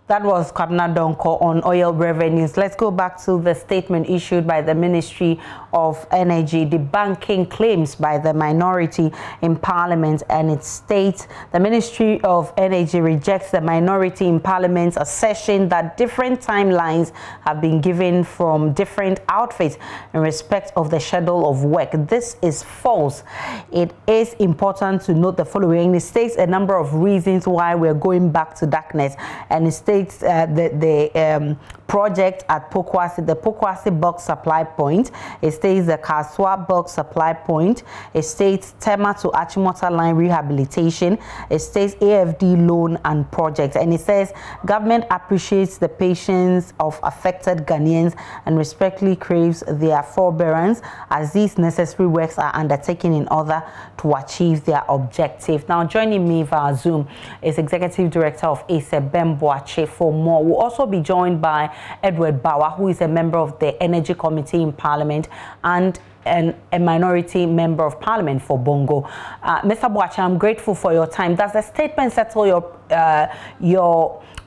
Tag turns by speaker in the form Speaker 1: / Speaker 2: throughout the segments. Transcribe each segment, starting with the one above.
Speaker 1: That was Kwabena Donkor on oil revenues. Let's go back to the statement issued by the Ministry of Energy, debunking claims by the minority in Parliament, and it states the Ministry of Energy rejects the minority in Parliament's assertion that different timelines have been given from different outfits in respect of the schedule of work. This is false. It is important to note the following. It states a number of reasons why we're going back to darkness, and it states the project at Pokwasi, the Pokwasi bulk supply point. It states the Kaswa bulk supply point. It states Tema to Achimota line rehabilitation. It states AFD loan and project. And it says government appreciates the patience of affected Ghanaians and respectfully craves their forbearance as these necessary works are undertaken in order to achieve their objective. Now, joining me via Zoom is Executive Director of ASEP, Ben Boakye, for more. We'll also be joined by Edward Bawa, who is a member of the Energy Committee in Parliament and a minority member of Parliament for Bongo. Mr. Boakye, I'm grateful for your time. Does the statement settle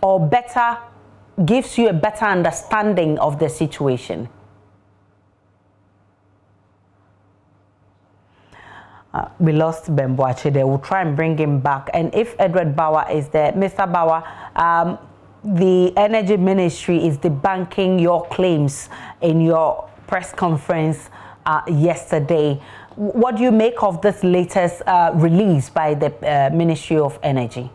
Speaker 1: or better gives you a better understanding of the situation? We lost Ben Boakye there. We'll try and bring him back. And if Edward Bawa is there, Mr. Bawa, the Energy Ministry is debunking your claims in your press conference yesterday. What do you make of this latest release by the Ministry of Energy?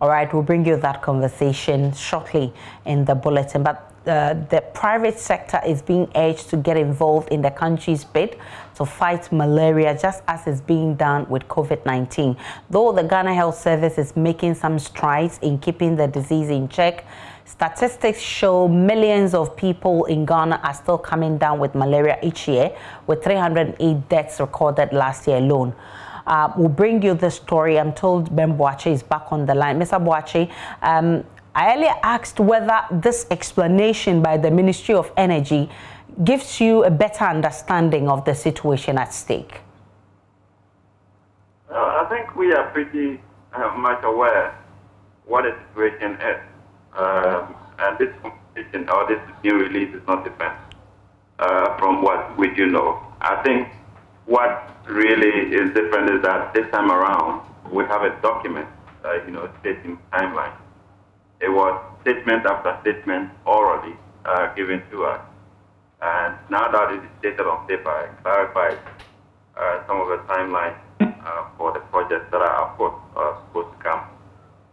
Speaker 1: All right, we'll bring you that conversation shortly in the bulletin. But the private sector is being urged to get involved in the country's bid to fight malaria, just as is being done with COVID-19. Though the Ghana Health Service is making some strides in keeping the disease in check, statistics show millions of people in Ghana are still coming down with malaria each year, with 308 deaths recorded last year alone. We'll bring you the story. I'm told Ben Boakye is back on the line. Mr. Boakye, I earlier asked whether this explanation by the Ministry of Energy gives you a better understanding of the situation at stake.
Speaker 2: I think we are pretty much aware what the situation is. And this competition or this new release is not different from what we do know. I think what really is different is that this time around we have a document, stating timeline. It was statement after statement orally given to us. And now that it is stated on paper, it clarifies some of the timelines for the projects that are, of course, supposed to come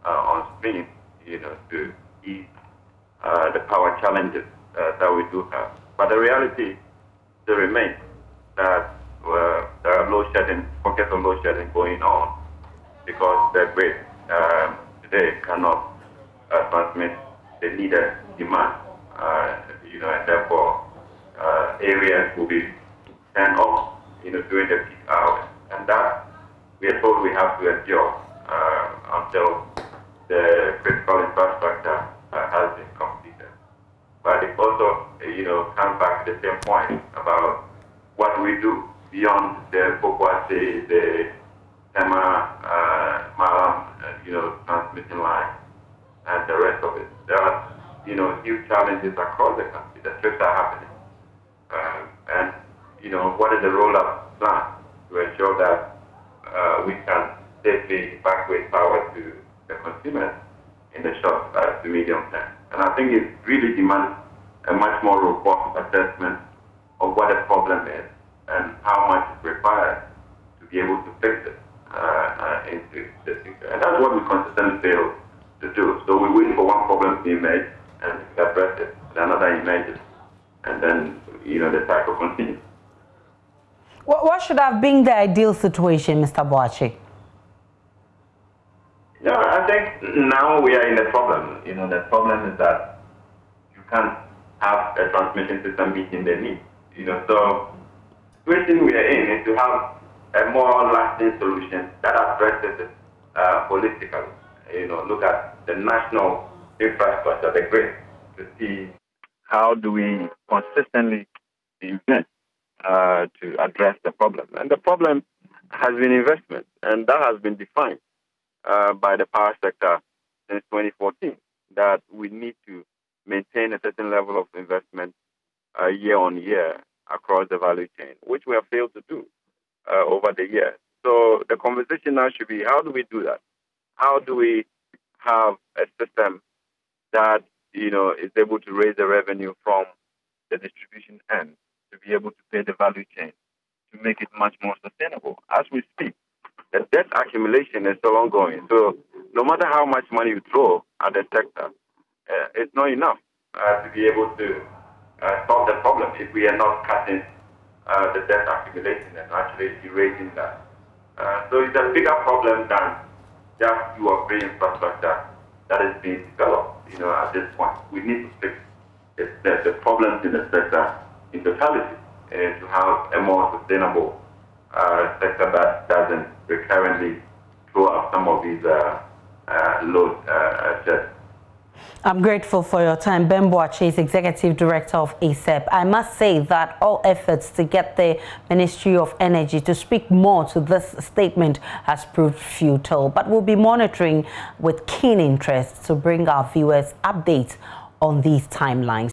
Speaker 2: on stream, to ease the power challenges that we do have. But the reality still remains that there are load shedding, pockets of load shedding going on because the grid today cannot transmit the needed demand, and therefore areas will be turned off, during the peak hours, and that we are told we have to endure until the critical infrastructure has been completed. But it also, comes back to the same point about what we do beyond the Pokwasi, the Tema, Malam, transmission line, and the rest of it. There are, huge challenges across the country. The trips are happening. And, what is the roll-up plan to ensure that we can safely evacuate power to the consumers in the short to medium term? And I think it really demands a much more robust assessment of what the problem is and how much is required to be able to fix it into the future. And that's what we consistently fail to do. So we wait for one problem to emerge and we address it, and another emerges, and then the cycle continues.
Speaker 1: What should have been the ideal situation, Mr. Boakye?
Speaker 2: I think now we are in the problem. The problem is that you can't have a transmission system meeting the need. So the situation we are in is to have a more lasting solution that addresses it holistically. Look at the national infrastructure, the grid, to see how do we consistently invest to address the problem. And the problem has been investment, and that has been defined by the power sector since 2014, that we need to maintain a certain level of investment year on year across the value chain, which we have failed to do over the years. So the conversation now should be, how do we do that? How do we have a system that, is able to raise the revenue from the distribution end to be able to pay the value chain, to make it much more sustainable? As we speak, the debt accumulation is still ongoing. So no matter how much money you throw at the sector, it's not enough to be able to solve the problem if we are not cutting the debt accumulation and actually erasing that. So it's a bigger problem than just your free infrastructure that is being developed. At this point, we need to fix the problems in the sector in totality to have a more sustainable sector that doesn't recurrently throw up some of these load sheds.
Speaker 1: I'm grateful for your time. Ben Boakye, Executive Director of ACEP. I must say that all efforts to get the Ministry of Energy to speak more to this statement has proved futile, but we'll be monitoring with keen interest to bring our viewers updates on these timelines.